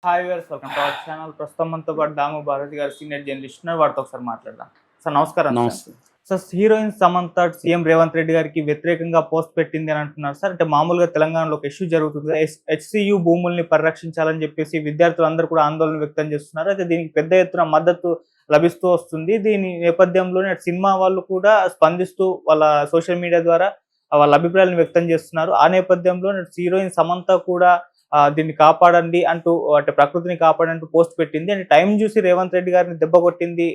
Hi viewers, welcome to our channel. ప్రస్తుతం మనతో పాటు దాము భారతి గారు సీనియర్ జర్నలిస్ట్ ఉన్నారు. వారితో ఒకసారి మాట్లాడదాం. సార్ నమస్కారం. నమస్తే sir, heroine Samantha CM Revanth Reddy గారికి వ్యతిరేకంగా పోస్ట్ పెట్టింది అని అంటున్నారు సార్. అంటే మామూలుగా తెలంగాణలో ఒక ఇష్యూ జరుగుతుంది. హెచ్సియు భూముల్ని పరిరక్షించాలని చెప్పేసి విద్యార్థులందరూ కూడా ఆందోళన వ్యక్తం చేస్తున్నారు. అయితే దీనికి పెద్ద ఎత్తున మద్దతు లభిస్తూ వస్తుంది. దీని నేపథ్యంలోనే సినిమా వాళ్ళు కూడా స్పందిస్తూ వాళ్ళ సోషల్ మీడియా ద్వారా వాళ్ళ అభిప్రాయాలను వ్యక్తం చేస్తున్నారు. ఆ నేపథ్యంలో హీరోయిన్ సమంత కూడా దీన్ని కాపాడండి అంటూ, అంటే ప్రకృతిని కాపాడంటూ పోస్ట్ పెట్టింది. అంటే టైం చూసి రేవంత్ రెడ్డి గారిని దెబ్బ కొట్టింది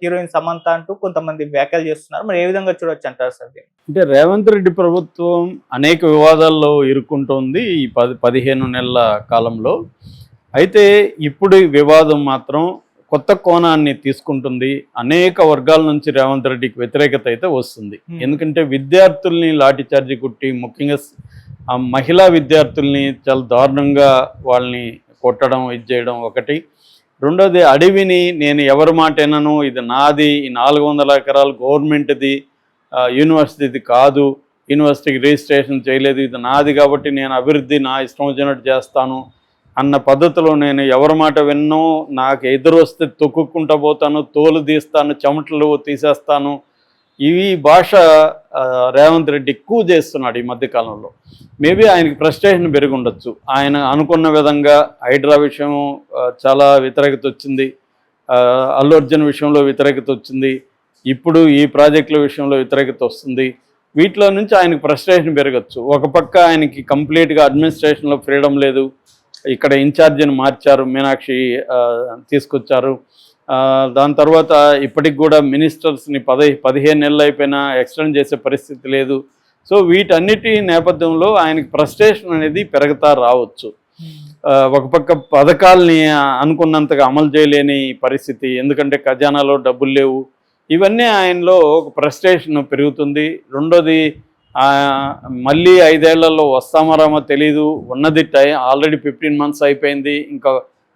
హీరోయిన్ సమంత అంటూ కొంతమంది వ్యాఖ్యలు చేస్తున్నారు. మరి ఏ విధంగా చూడొచ్చు అంటారు సార్ దీన్ని? అంటే రేవంత్ రెడ్డి ప్రభుత్వం అనేక వివాదాల్లో ఇరుక్కుంటోంది ఈ 15 నెలల కాలంలో. అయితే ఇప్పుడు ఈ వివాదం మాత్రం కొత్త కోణాన్ని తీసుకుంటుంది. అనేక వర్గాల నుంచి రేవంత్ రెడ్డికి వ్యతిరేకత అయితే వస్తుంది. ఎందుకంటే విద్యార్థుల్ని లాఠీచార్జి కొట్టి, ముఖ్యంగా మహిళా విద్యార్థుల్ని చాలా దారుణంగా వాళ్ళని కొట్టడం, ఇది చేయడం ఒకటి. రెండోది, అడవిని నేను ఎవరి మాట వినను, ఇది నాది, ఈ 400 ఎకరాలు గవర్నమెంట్ది, యూనివర్సిటీది కాదు, యూనివర్సిటీకి రిజిస్ట్రేషన్ చేయలేదు, ఇది నాది కాబట్టి నేను అభివృద్ధి నా ఇష్టం వచ్చినట్టు చేస్తాను అన్న పద్ధతిలో నేను ఎవరి మాట విన్నో, నాకు ఎదురు వస్తే తొక్కుకుంటూ పోతాను, తోలు తీస్తాను, చెమటలు తీసేస్తాను, ఇవి భాష రేవంత్ రెడ్డి ఎక్కువ చేస్తున్నాడు ఈ మధ్యకాలంలో. మేబీ ఆయనకి ఫ్రస్ట్రేషన్ పెరిగి ఉండొచ్చు. ఆయన అనుకున్న విధంగా హైడ్రా విషయం చాలా వ్యతిరేకత వచ్చింది, అల్లు అర్జున్ విషయంలో వ్యతిరేకత వచ్చింది, ఇప్పుడు ఈ ప్రాజెక్టుల విషయంలో వ్యతిరేకత వస్తుంది. వీటిలో నుంచి ఆయనకి ఫ్రస్ట్రేషన్ పెరగచ్చు. ఒక పక్క ఆయనకి కంప్లీట్గా అడ్మినిస్ట్రేషన్లో ఫ్రీడమ్ లేదు. ఇక్కడ ఇన్ఛార్జిని మార్చారు, మీనాక్షి తీసుకొచ్చారు. దాని తర్వాత ఇప్పటికి కూడా మినిస్టర్స్ని 15 నెలలు అయిపోయినా ఎక్స్టెండ్ చేసే పరిస్థితి లేదు. సో వీటన్నిటి నేపథ్యంలో ఆయనకి ఫ్రస్ట్రేషన్ అనేది పెరుగుతా రావచ్చు. ఒక పక్క పథకాలని అనుకున్నంతగా అమలు చేయలేని పరిస్థితి, ఎందుకంటే ఖజానాలో డబ్బులు లేవు. ఇవన్నీ ఆయనలో ఒక ఫ్రస్ట్రేషన్ పెరుగుతుంది. రెండోది, మళ్ళీ 5 ఏళ్లలో వస్తామరామో తెలీదు, ఉన్నది ఆల్రెడీ 15 months అయిపోయింది, ఇంకా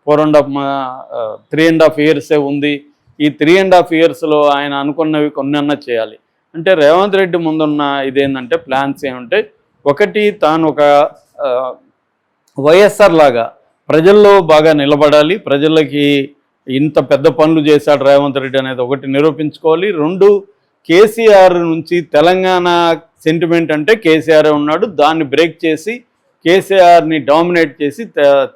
3.5 years ఉంది. ఈ 3.5 yearsలో ఆయన అనుకున్నవి కొన్నన్నా చేయాలి. అంటే రేవంత్ రెడ్డి ముందున్న ఇదేంటంటే ప్లాన్స్ ఏమంటే, ఒకటి, తాను ఒక వైఎస్ఆర్ లాగా ప్రజల్లో బాగా నిలబడాలి, ప్రజలకి ఇంత పెద్ద పనులు చేశాడు రేవంత్ రెడ్డి అనేది ఒకటి నిరూపించుకోవాలి. రెండు, కేసీఆర్ నుంచి తెలంగాణ సెంటిమెంట్ అంటే కేసీఆర్ ఉన్నాడు, దాన్ని బ్రేక్ చేసి కేసీఆర్ని డామినేట్ చేసి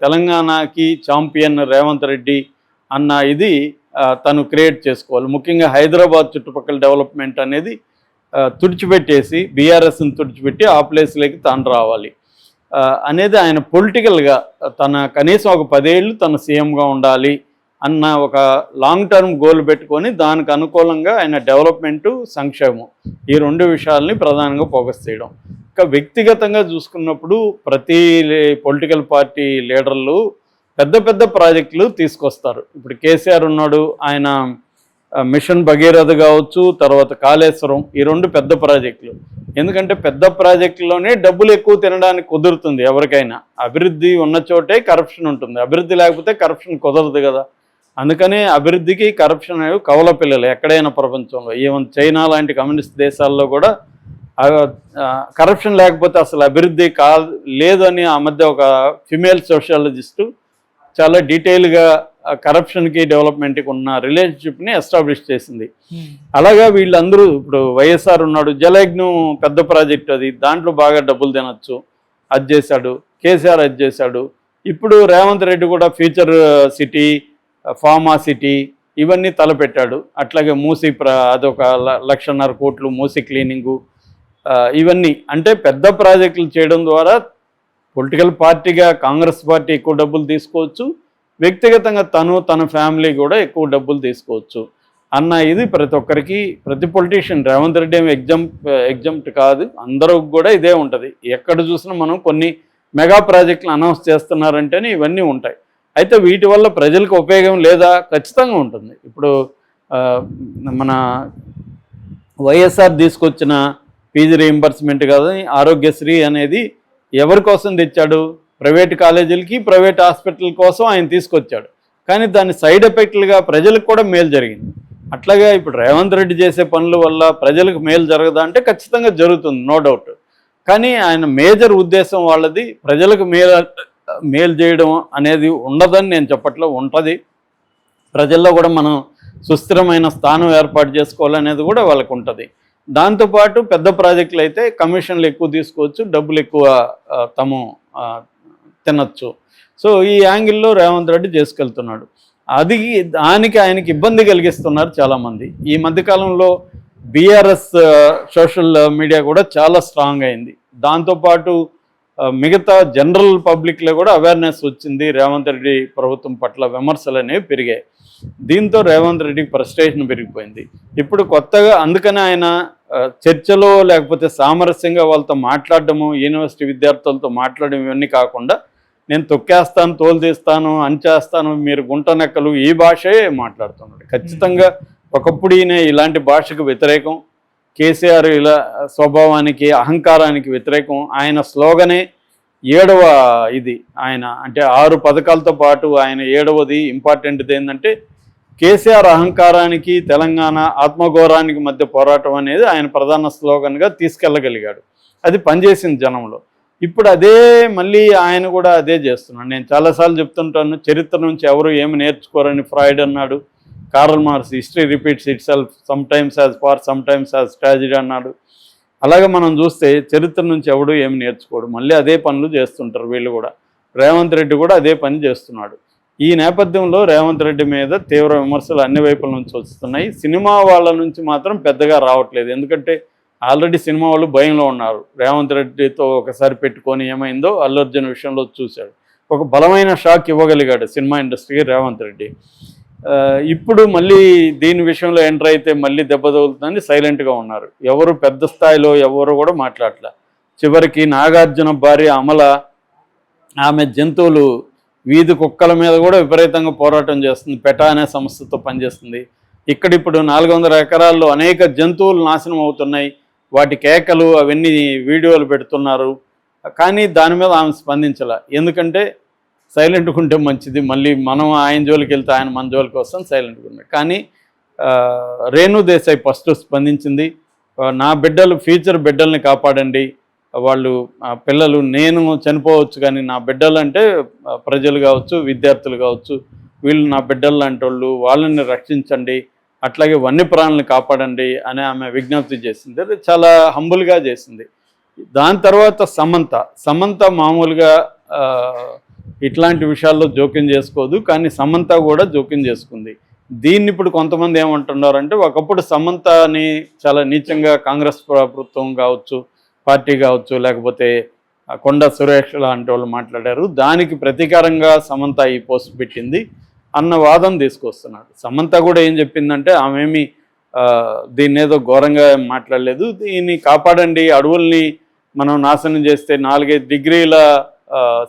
తెలంగాణకి ఛాంపియన్ రేవంత్ రెడ్డి అన్న ఇది తను క్రియేట్ చేసుకోవాలి. ముఖ్యంగా హైదరాబాద్ చుట్టుపక్కల డెవలప్మెంట్ అనేది తుడిచిపెట్టేసి, బీఆర్ఎస్ని తుడిచిపెట్టి ఆ ప్లేస్లోకి తాను రావాలి అనేది ఆయన పొలిటికల్గా తన కనీసం ఒక 10 ఏళ్ళు తన సీఎంగా ఉండాలి అన్న ఒక లాంగ్ టర్మ్ గోల్ పెట్టుకొని దానికి అనుకూలంగా ఆయన డెవలప్మెంటు, సంక్షేమం, ఈ 2 విషయాల్ని ప్రధానంగా ఫోకస్ చేయడం. ఇంకా వ్యక్తిగతంగా చూసుకున్నప్పుడు ప్రతి పొలిటికల్ పార్టీ లీడర్లు పెద్ద పెద్ద ప్రాజెక్టులు తీసుకొస్తారు. ఇప్పుడు కేసీఆర్ ఉన్నాడు, ఆయన మిషన్ భగీరథ కావచ్చు, తర్వాత కాళేశ్వరం, ఈ 2 పెద్ద ప్రాజెక్టులు. ఎందుకంటే పెద్ద ప్రాజెక్టులోనే డబ్బులు ఎక్కువ తినడానికి కుదురుతుంది ఎవరికైనా. అభివృద్ధి ఉన్న చోటే కరప్షన్ ఉంటుంది, అభివృద్ధి లేకపోతే కరప్షన్ కుదరదు కదా. అందుకనే అభివృద్ధికి కరప్షన్ అనేవి కవల పిల్లలు ఎక్కడైనా ప్రపంచంలో. ఈవెన్ చైనా లాంటి కమ్యూనిస్ట్ దేశాల్లో కూడా కరప్షన్ లేకపోతే అసలు అభివృద్ధి లేదు అని ఆ మధ్య ఒక ఫిమేల్ సోషియాలజిస్టు చాలా డీటెయిల్గా కరప్షన్కి డెవలప్మెంట్కి ఉన్న రిలేషన్షిప్ని ఎస్టాబ్లిష్ చేసింది. అలాగా వీళ్ళందరూ, ఇప్పుడు వైఎస్ఆర్ ఉన్నాడు, జలయజ్ఞం పెద్ద ప్రాజెక్ట్, అది దాంట్లో బాగా డబ్బులు తినచ్చు, అది చేశాడు. కేసీఆర్ అది చేశాడు. ఇప్పుడు రేవంత్ రెడ్డి కూడా ఫ్యూచర్ సిటీ, ఫార్మా సిటీ, ఇవన్నీ తలపెట్టాడు. అట్లాగే మూసి అదొక 1,50,000 కోట్లు మూసి క్లీనింగు, ఇవన్నీ. అంటే పెద్ద ప్రాజెక్టులు చేయడం ద్వారా పొలిటికల్ పార్టీగా కాంగ్రెస్ పార్టీ ఎక్కువ డబ్బులు తీసుకోవచ్చు, వ్యక్తిగతంగా తన ఫ్యామిలీ కూడా ఎక్కువ డబ్బులు తీసుకోవచ్చు అన్న ఇది ప్రతి ఒక్కరికి, ప్రతి పొలిటీషియన్. రేవంత్ రెడ్డి ఏమి ఎగ్జామ్ట్ కాదు, అందరూ కూడా ఇదే ఉంటుంది. ఎక్కడ చూసినా మనం కొన్ని మెగా ప్రాజెక్టులు అనౌన్స్ చేస్తున్నారంటేనే ఇవన్నీ ఉంటాయి. అయితే వీటి వల్ల ప్రజలకు ఉపయోగం లేదా? ఖచ్చితంగా ఉంటుంది. ఇప్పుడు మన వైఎస్ఆర్ తీసుకొచ్చిన ఫీజు రీయింబర్స్మెంట్ కాదు, ఆరోగ్యశ్రీ అనేది ఎవరి కోసం తెచ్చాడు? ప్రైవేట్ కాలేజీలకి, ప్రైవేట్ హాస్పిటల్ కోసం ఆయన తీసుకొచ్చాడు. కానీ దాని సైడ్ ఎఫెక్ట్లుగా ప్రజలకు కూడా మేలు జరిగింది. అట్లాగే ఇప్పుడు రేవంత్ రెడ్డి చేసే పనుల వల్ల ప్రజలకు మేలు జరగదా అంటే ఖచ్చితంగా జరుగుతుంది, నో డౌట్. కానీ ఆయన మేజర్ ఉద్దేశం వాళ్ళది ప్రజలకు మేలు మేలు చేయడం అనేది ఉండదని నేను చెప్పట్లో ఉంటుంది. ప్రజల్లో కూడా మనం సుస్థిరమైన స్థానం ఏర్పాటు చేసుకోవాలనేది కూడా వాళ్ళకు ఉంటుంది. దాంతోపాటు పెద్ద ప్రాజెక్టులు అయితే కమిషన్లు ఎక్కువ తీసుకోవచ్చు, డబ్బులు ఎక్కువ తాము తినచ్చు. సో ఈ యాంగిల్లో రేవంత్ రెడ్డి చేసుకెళ్తున్నాడు. దానికి ఆయనకి ఇబ్బంది కలిగిస్తున్నారు చాలామంది. ఈ మధ్యకాలంలో బీఆర్ఎస్ సోషల్ మీడియా కూడా చాలా స్ట్రాంగ్ అయింది. దాంతోపాటు మిగతా జనరల్ పబ్లిక్లో కూడా అవేర్నెస్ వచ్చింది. రేవంత్ రెడ్డి ప్రభుత్వం పట్ల విమర్శలు అనేవి పెరిగాయి. దీంతో రేవంత్ రెడ్డికి ఫ్రస్ట్రేషన్ పెరిగిపోయింది. ఇప్పుడు కొత్తగా అందుకనే ఆయన చర్చలో లేకపోతే సామరస్యంగా వాళ్ళతో మాట్లాడడము, యూనివర్సిటీ విద్యార్థులతో మాట్లాడడం ఇవన్నీ కాకుండా నేను తొక్కేస్తాను, తోలు తీస్తాను, అంచేస్తాను, మీరు గుంటనెక్కలు ఈ భాషే మాట్లాడుతున్నాడు. ఖచ్చితంగా ఒకప్పుడు ఈయన ఇలాంటి భాషకు వ్యతిరేకం, కేసీఆర్ ఇలా స్వభావానికి అహంకారానికి వ్యతిరేకం. ఆయన స్లోగనే 7వ ఇది ఆయన అంటే 6 పథకాలతో పాటు ఆయన 7వది ఇంపార్టెంట్ది ఏంటంటే కేసీఆర్ అహంకారానికి తెలంగాణ ఆత్మగౌరవానికి మధ్య పోరాటం అనేది ఆయన ప్రధాన స్లోగన్గా తీసుకెళ్ళగలిగాడు. అది పనిచేసింది జనంలో. ఇప్పుడు అదే మళ్ళీ ఆయన కూడా అదే చేస్తున్నాడు. నేను చాలాసార్లు చెప్తుంటాను, చరిత్ర నుంచి ఎవరు ఏమి నేర్చుకోరని ఫ్రాయిడ్ అన్నాడు. Karl Marx history repeats itself sometimes as farce sometimes as tragedy అన్నాడు. అలాగే మనం చూస్తే చరిత్ర నుంచి ఎవడు ఏమి నేర్చుకోడు, మళ్ళీ అదే పనులు చేస్తుంటారు వీళ్ళు కూడా. రేవంత్ రెడ్డి కూడా అదే పని చేస్తున్నాడు. ఈ నేపథ్యంలో రేవంత్ రెడ్డి మీద తీవ్ర విమర్శలు అన్ని వైపుల నుంచి వస్తున్నాయి. సినిమా వాళ్ళ నుంచి మాత్రం పెద్దగా రావట్లేదు. ఎందుకంటే ఆల్రెడీ సినిమా వాళ్ళు భయంలో ఉన్నారు. రేవంత్ రెడ్డితో ఒకసారి పెట్టుకొని ఏమైందో అల్లు అర్జున్ విషయంలో చూశాడు. ఒక బలమైన షాక్ ఇవ్వగలిగాడు సినిమా ఇండస్ట్రీకి రేవంత్ రెడ్డి. ఇప్పుడు మళ్ళీ దీని విషయంలో ఎంటర్ అయితే మళ్ళీ దెబ్బ తగులుతుందని సైలెంట్గా ఉన్నారు. ఎవరు పెద్ద స్థాయిలో ఎవరు కూడా మాట్లాడలే. చివరికి నాగార్జున భార్య అమల ఆమె జంతువులు వీధి కుక్కల మీద కూడా విపరీతంగా పోరాటం చేస్తుంది. పెటా అనే సంస్థతో పనిచేస్తుంది. ఇప్పుడు 400 ఎకరాల్లో అనేక జంతువులు నాశనం అవుతున్నాయి. వాటి కేకలు అవన్నీ వీడియోలు పెడుతున్నారు. కానీ దాని మీద ఆమె స్పందించాల. ఎందుకంటే సైలెంట్గా ఉంటే మంచిది, మళ్ళీ మనం ఆయన జోలికి వెళ్తే ఆయన మన జోలికి వస్తాం, సైలెంట్గా ఉన్నాయి. కానీ రేణు దేశాయ్ ఫస్ట్ స్పందించింది. నా బిడ్డలు ఫ్యూచర్ బిడ్డల్ని కాపాడండి, వాళ్ళు పిల్లలు నేను చనిపోవచ్చు కానీ నా బిడ్డలు అంటే ప్రజలు కావచ్చు, విద్యార్థులు కావచ్చు, వీళ్ళు నా బిడ్డలు లాంటి వాళ్ళు, వాళ్ళని రక్షించండి, అట్లాగే వన్యప్రాణులను కాపాడండి అని ఆమె విజ్ఞప్తి చేసింది. అది చాలా హంబుల్గా చేసింది. దాని తర్వాత సమంత మామూలుగా ఇట్లాంటి విషయాల్లో జోక్యం చేసుకోదు, కానీ సమంత కూడా జోక్యం చేసుకుంది. దీన్ని ఇప్పుడు కొంతమంది ఏమంటున్నారంటే ఒకప్పుడు సమంతని చాలా నీచంగా కాంగ్రెస్ ప్రభుత్వం కావచ్చు, పార్టీ కావచ్చు, లేకపోతే కొండ సురేష్ లాంటి వాళ్ళు మాట్లాడారు. దానికి ప్రతీకారంగా సమంత ఈ పోస్ట్ పెట్టింది అన్న వాదన తీసుకొస్తున్నాడు. సమంత కూడా ఏం చెప్పిందంటే ఆమెమి దీన్ని ఏదో ఘోరంగా మాట్లాడలేదు, దీన్ని కాపాడండి, అడవుల్ని మనం నాశనం చేస్తే 4-5 డిగ్రీల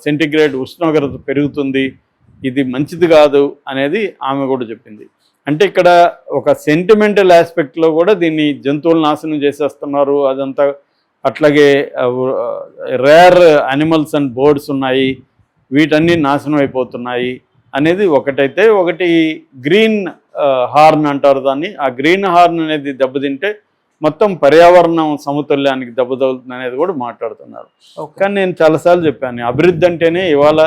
సెంటిగ్రేడ్ ఉష్ణోగ్రత పెరుగుతుంది, ఇది మంచిది కాదు అనేది ఆమె కూడా చెప్పింది. అంటే ఇక్కడ ఒక సెంటిమెంటల్ ఆస్పెక్ట్లో కూడా దీన్ని జంతువులు నాశనం చేసేస్తున్నారు అదంతా. అట్లాగే రేర్ యానిమల్స్ అండ్ బర్డ్స్ ఉన్నాయి, వీటన్నీ నాశనం అయిపోతున్నాయి అనేది ఒకటైతే, ఒకటి గ్రీన్ హార్న్ అంటారు దాన్ని. ఆ గ్రీన్ హార్న్ అనేది దెబ్బతింటే మొత్తం పర్యావరణం సమతుల్యానికి దెబ్బతగులుతుంది అనేది కూడా మాట్లాడుతున్నారు. కానీ నేను చాలాసార్లు చెప్పాను, అభివృద్ధి అంటేనే ఇవాళ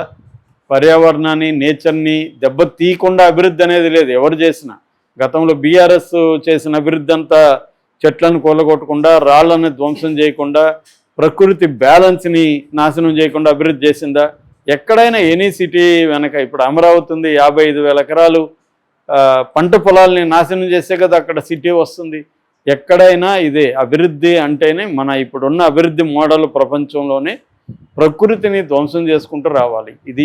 పర్యావరణాన్ని నేచర్ని దెబ్బ తీయకుండా అభివృద్ధి అనేది లేదు ఎవరు చేసినా. గతంలో బీఆర్ఎస్ చేసిన అభివృద్ధి అంతా చెట్లను కూలగొట్టకుండా, రాళ్లను ధ్వంసం చేయకుండా, ప్రకృతి బ్యాలెన్స్ని నాశనం చేయకుండా అభివృద్ధి చేసిందా? ఎక్కడైనా ఎనీ సిటీ వెనక ఇప్పుడు అమరావతి ఉంది, 55,000 ఎకరాలు పంట పొలాల్ని నాశనం చేసే కదా అక్కడ సిటీ వస్తుంది. ఎక్కడైనా ఇదే అభివృద్ధి అంటేనే మన ఇప్పుడున్న అభివృద్ధి మోడల్ ప్రపంచంలోనే ప్రకృతిని ధ్వంసం చేసుకుంటూ రావాలి. ఇది